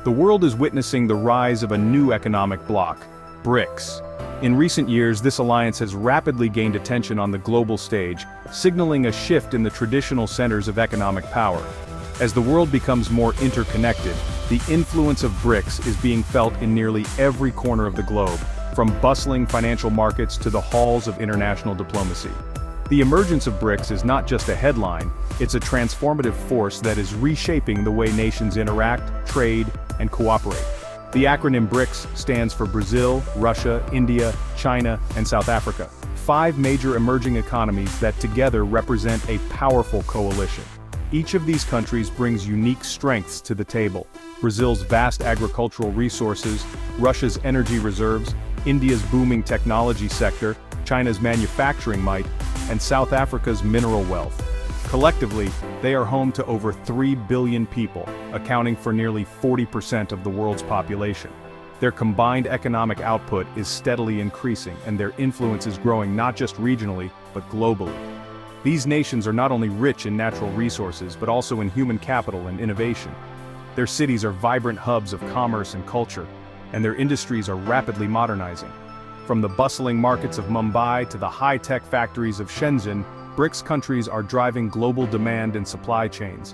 The world is witnessing the rise of a new economic bloc, BRICS. In recent years, this alliance has rapidly gained attention on the global stage, signaling a shift in the traditional centers of economic power. As the world becomes more interconnected, the influence of BRICS is being felt in nearly every corner of the globe, from bustling financial markets to the halls of international diplomacy. The emergence of BRICS is not just a headline, it's a transformative force that is reshaping the way nations interact, trade, and cooperate. The acronym BRICS stands for Brazil, Russia, India, China, and South Africa, 5 major emerging economies that together represent a powerful coalition. Each of these countries brings unique strengths to the table: Brazil's vast agricultural resources, Russia's energy reserves, India's booming technology sector, China's manufacturing might, and South Africa's mineral wealth. Collectively, they are home to over 3 billion people, accounting for nearly 40% of the world's population. Their combined economic output is steadily increasing, and their influence is growing not just regionally, but globally. These nations are not only rich in natural resources but also in human capital and innovation. Their cities are vibrant hubs of commerce and culture, and their industries are rapidly modernizing. From the bustling markets of Mumbai to the high-tech factories of Shenzhen, BRICS countries are driving global demand and supply chains.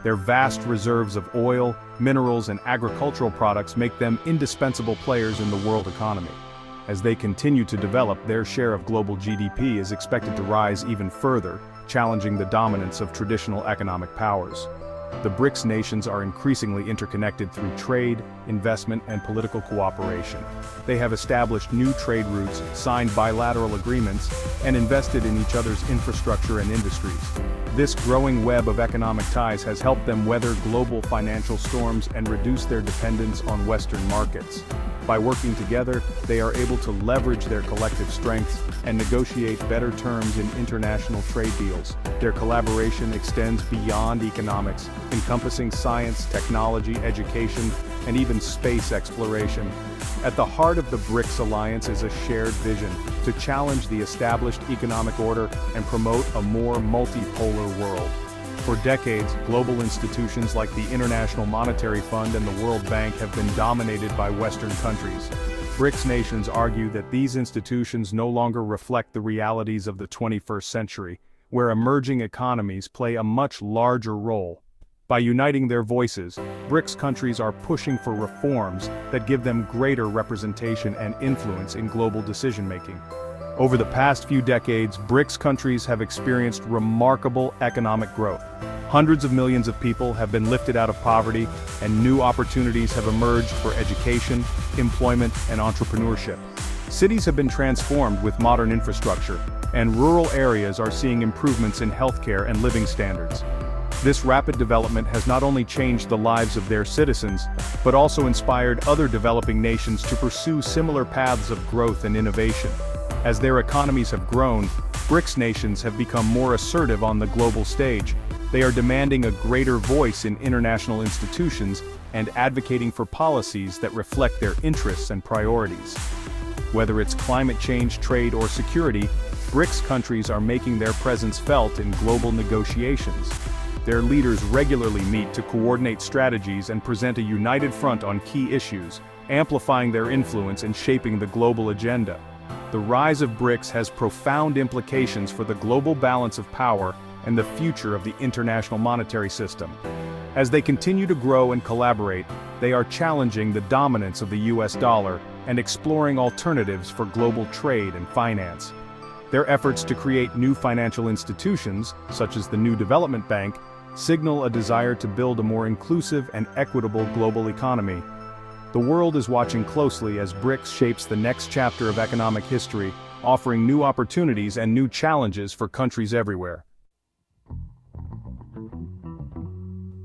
Their vast reserves of oil, minerals, and agricultural products make them indispensable players in the world economy. As they continue to develop, their share of global GDP is expected to rise even further, challenging the dominance of traditional economic powers. The BRICS nations are increasingly interconnected through trade, investment, and political cooperation. They have established new trade routes, signed bilateral agreements, and invested in each other's infrastructure and industries. This growing web of economic ties has helped them weather global financial storms and reduce their dependence on Western markets. By working together, they are able to leverage their collective strengths and negotiate better terms in international trade deals. Their collaboration extends beyond economics, encompassing science, technology, education, and even space exploration. At the heart of the BRICS alliance is a shared vision to challenge the established economic order and promote a more multipolar world. For decades, global institutions like the International Monetary Fund and the World Bank have been dominated by Western countries. BRICS nations argue that these institutions no longer reflect the realities of the 21st century, where emerging economies play a much larger role. By uniting their voices, BRICS countries are pushing for reforms that give them greater representation and influence in global decision-making. Over the past few decades, BRICS countries have experienced remarkable economic growth. Hundreds of millions of people have been lifted out of poverty, and new opportunities have emerged for education, employment, and entrepreneurship. Cities have been transformed with modern infrastructure, and rural areas are seeing improvements in healthcare and living standards. This rapid development has not only changed the lives of their citizens, but also inspired other developing nations to pursue similar paths of growth and innovation. As their economies have grown, BRICS nations have become more assertive on the global stage. They are demanding a greater voice in international institutions and advocating for policies that reflect their interests and priorities. Whether it's climate change, trade, or security, BRICS countries are making their presence felt in global negotiations. Their leaders regularly meet to coordinate strategies and present a united front on key issues, amplifying their influence and shaping the global agenda. The rise of BRICS has profound implications for the global balance of power and the future of the international monetary system. As they continue to grow and collaborate, they are challenging the dominance of the US dollar and exploring alternatives for global trade and finance. Their efforts to create new financial institutions, such as the New Development Bank, signal a desire to build a more inclusive and equitable global economy. The world is watching closely as BRICS shapes the next chapter of economic history, offering new opportunities and new challenges for countries everywhere.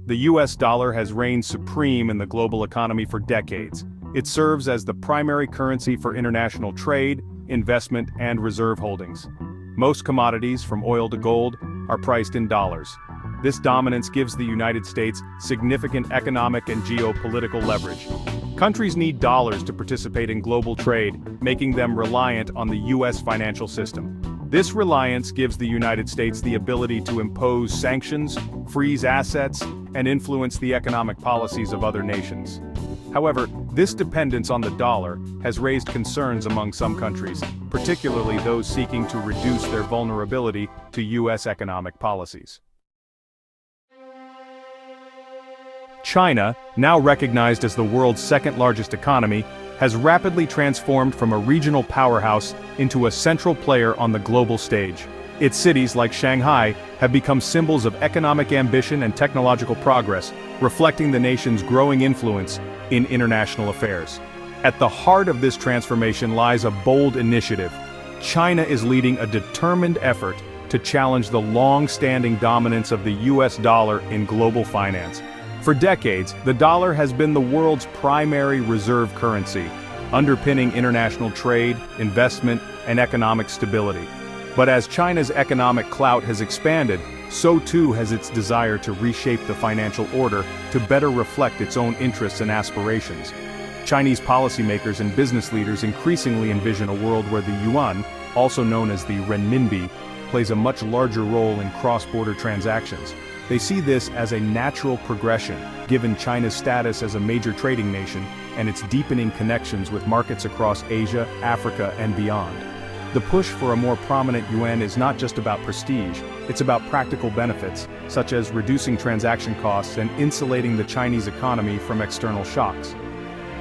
The US dollar has reigned supreme in the global economy for decades. It serves as the primary currency for international trade, investment, and reserve holdings. Most commodities, from oil to gold, are priced in dollars. This dominance gives the United States significant economic and geopolitical leverage. Countries need dollars to participate in global trade, making them reliant on the US financial system. This reliance gives the United States the ability to impose sanctions, freeze assets, and influence the economic policies of other nations. However, this dependence on the dollar has raised concerns among some countries, particularly those seeking to reduce their vulnerability to U.S. economic policies. China, now recognized as the world's second-largest economy, has rapidly transformed from a regional powerhouse into a central player on the global stage. Its cities, like Shanghai, have become symbols of economic ambition and technological progress, reflecting the nation's growing influence in international affairs. At the heart of this transformation lies a bold initiative. China is leading a determined effort to challenge the long-standing dominance of the US dollar in global finance. For decades, the dollar has been the world's primary reserve currency, underpinning international trade, investment, and economic stability. But as China's economic clout has expanded, so too has its desire to reshape the financial order to better reflect its own interests and aspirations. Chinese policymakers and business leaders increasingly envision a world where the yuan, also known as the renminbi, plays a much larger role in cross-border transactions. They see this as a natural progression, given China's status as a major trading nation and its deepening connections with markets across Asia, Africa, and beyond. The push for a more prominent yuan is not just about prestige, it's about practical benefits, such as reducing transaction costs and insulating the Chinese economy from external shocks.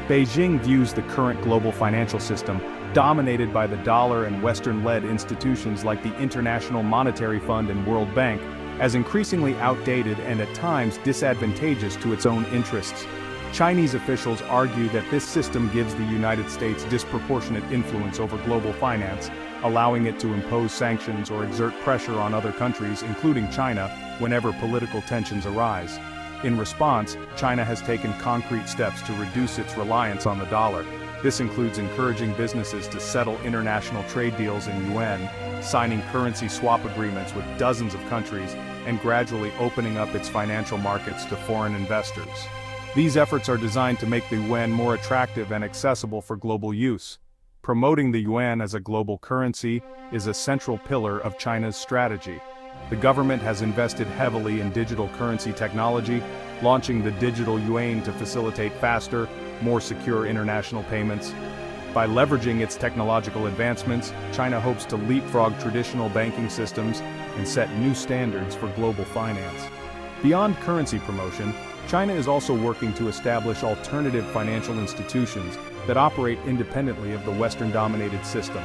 Beijing views the current global financial system, dominated by the dollar and Western-led institutions like the International Monetary Fund and World Bank, as increasingly outdated and at times disadvantageous to its own interests. Chinese officials argue that this system gives the United States disproportionate influence over global finance, allowing it to impose sanctions or exert pressure on other countries, including China, whenever political tensions arise. In response, China has taken concrete steps to reduce its reliance on the dollar. This includes encouraging businesses to settle international trade deals in yuan, signing currency swap agreements with dozens of countries, and gradually opening up its financial markets to foreign investors. These efforts are designed to make the yuan more attractive and accessible for global use. Promoting the yuan as a global currency is a central pillar of China's strategy. The government has invested heavily in digital currency technology, launching the digital yuan to facilitate faster, more secure international payments. By leveraging its technological advancements, China hopes to leapfrog traditional banking systems and set new standards for global finance. Beyond currency promotion, China is also working to establish alternative financial institutions that operate independently of the Western-dominated system.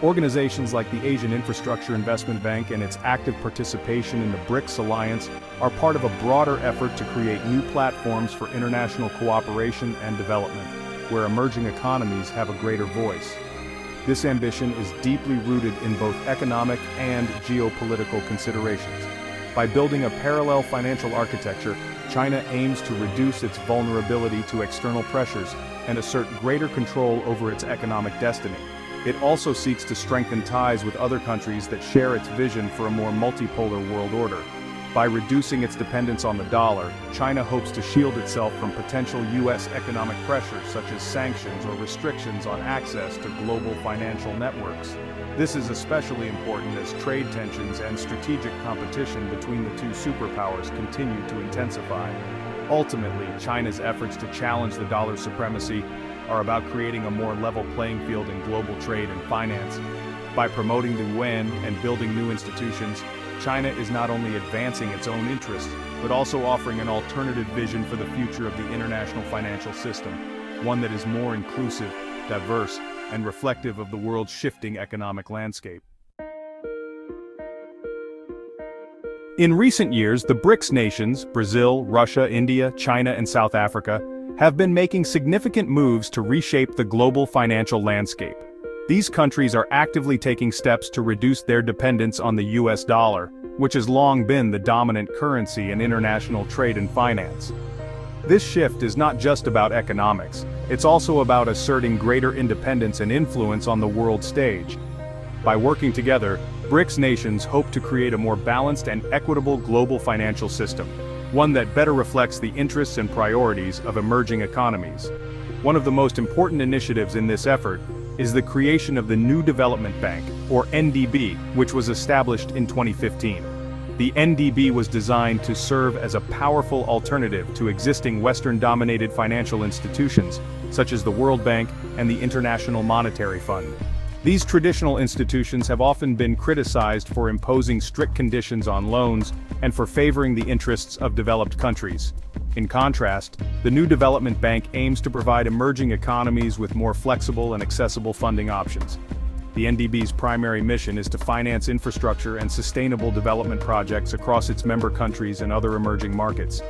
Organizations like the Asian Infrastructure Investment Bank and its active participation in the BRICS alliance are part of a broader effort to create new platforms for international cooperation and development, where emerging economies have a greater voice. This ambition is deeply rooted in both economic and geopolitical considerations. By building a parallel financial architecture, China aims to reduce its vulnerability to external pressures and assert greater control over its economic destiny. It also seeks to strengthen ties with other countries that share its vision for a more multipolar world order. By reducing its dependence on the dollar, China hopes to shield itself from potential U.S. economic pressures such as sanctions or restrictions on access to global financial networks. This is especially important as trade tensions and strategic competition between the two superpowers continue to intensify. Ultimately, China's efforts to challenge the dollar's supremacy are about creating a more level playing field in global trade and finance. By promoting the yuan and building new institutions, China is not only advancing its own interests, but also offering an alternative vision for the future of the international financial system, one that is more inclusive, diverse, and reflective of the world's shifting economic landscape. In recent years, the BRICS nations, Brazil, Russia, India, China, and South Africa, have been making significant moves to reshape the global financial landscape. These countries are actively taking steps to reduce their dependence on the US dollar, which has long been the dominant currency in international trade and finance. This shift is not just about economics, it's also about asserting greater independence and influence on the world stage. By working together, BRICS nations hope to create a more balanced and equitable global financial system, one that better reflects the interests and priorities of emerging economies. One of the most important initiatives in this effort is the creation of the New Development Bank, or NDB, which was established in 2015. The NDB was designed to serve as a powerful alternative to existing Western-dominated financial institutions, such as the World Bank and the International Monetary Fund. These traditional institutions have often been criticized for imposing strict conditions on loans and for favoring the interests of developed countries. In contrast, the new development bank aims to provide emerging economies with more flexible and accessible funding options. The NDB's primary mission is to finance infrastructure and sustainable development projects across its member countries and other emerging markets.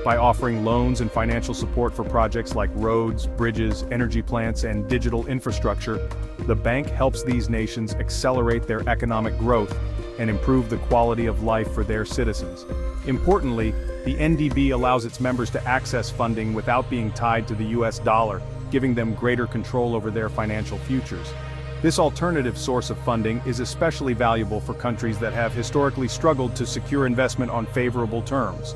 By offering loans and financial support for projects like roads, bridges, energy plants, and digital infrastructure, the bank helps these nations accelerate their economic growth and improve the quality of life for their citizens. Importantly, the NDB allows its members to access funding without being tied to the US dollar, giving them greater control over their financial futures. This alternative source of funding is especially valuable for countries that have historically struggled to secure investment on favorable terms.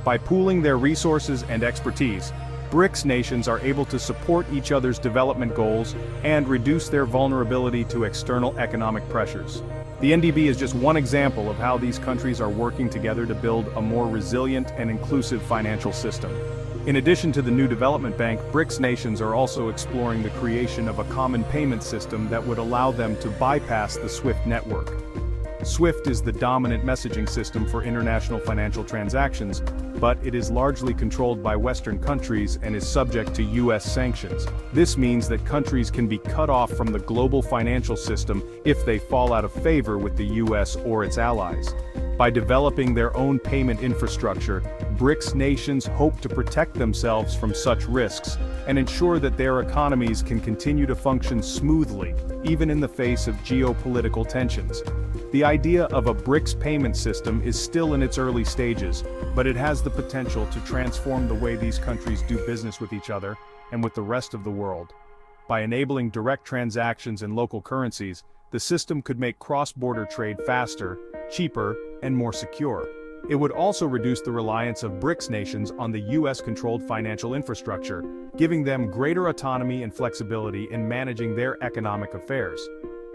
By pooling their resources and expertise, BRICS nations are able to support each other's development goals and reduce their vulnerability to external economic pressures. The NDB is just one example of how these countries are working together to build a more resilient and inclusive financial system. In addition to the new development bank, BRICS nations are also exploring the creation of a common payment system that would allow them to bypass the SWIFT network. SWIFT is the dominant messaging system for international financial transactions, but it is largely controlled by Western countries and is subject to US sanctions. This means that countries can be cut off from the global financial system if they fall out of favor with the US or its allies. By developing their own payment infrastructure, BRICS nations hope to protect themselves from such risks and ensure that their economies can continue to function smoothly, even in the face of geopolitical tensions. The idea of a BRICS payment system is still in its early stages, but it has the potential to transform the way these countries do business with each other and with the rest of the world. By enabling direct transactions in local currencies, the system could make cross-border trade faster, cheaper, and more secure. It would also reduce the reliance of BRICS nations on the US-controlled financial infrastructure, giving them greater autonomy and flexibility in managing their economic affairs.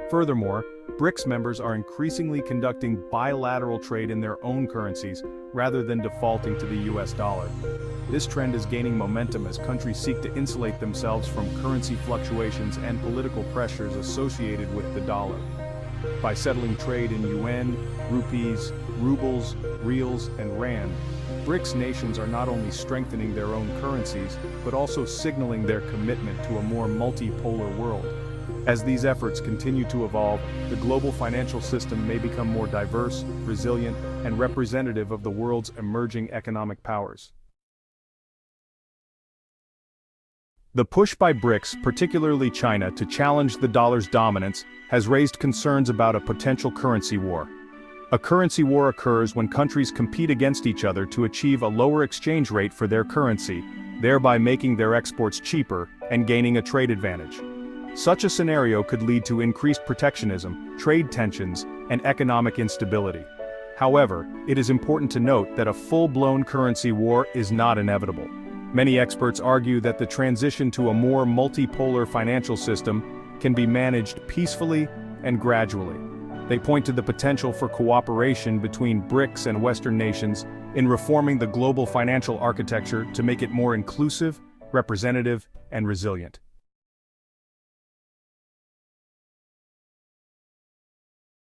Furthermore, BRICS members are increasingly conducting bilateral trade in their own currencies, rather than defaulting to the US dollar. This trend is gaining momentum as countries seek to insulate themselves from currency fluctuations and political pressures associated with the dollar. By settling trade in Yuan, rupees, rubles, reals, and rand, BRICS nations are not only strengthening their own currencies, but also signaling their commitment to a more multipolar world. As these efforts continue to evolve, the global financial system may become more diverse, resilient, and representative of the world's emerging economic powers. The push by BRICS, particularly China, to challenge the dollar's dominance has raised concerns about a potential currency war. A currency war occurs when countries compete against each other to achieve a lower exchange rate for their currency, thereby making their exports cheaper and gaining a trade advantage. Such a scenario could lead to increased protectionism, trade tensions, and economic instability. However, it is important to note that a full-blown currency war is not inevitable. Many experts argue that the transition to a more multipolar financial system can be managed peacefully and gradually. They point to the potential for cooperation between BRICS and Western nations in reforming the global financial architecture to make it more inclusive, representative, and resilient.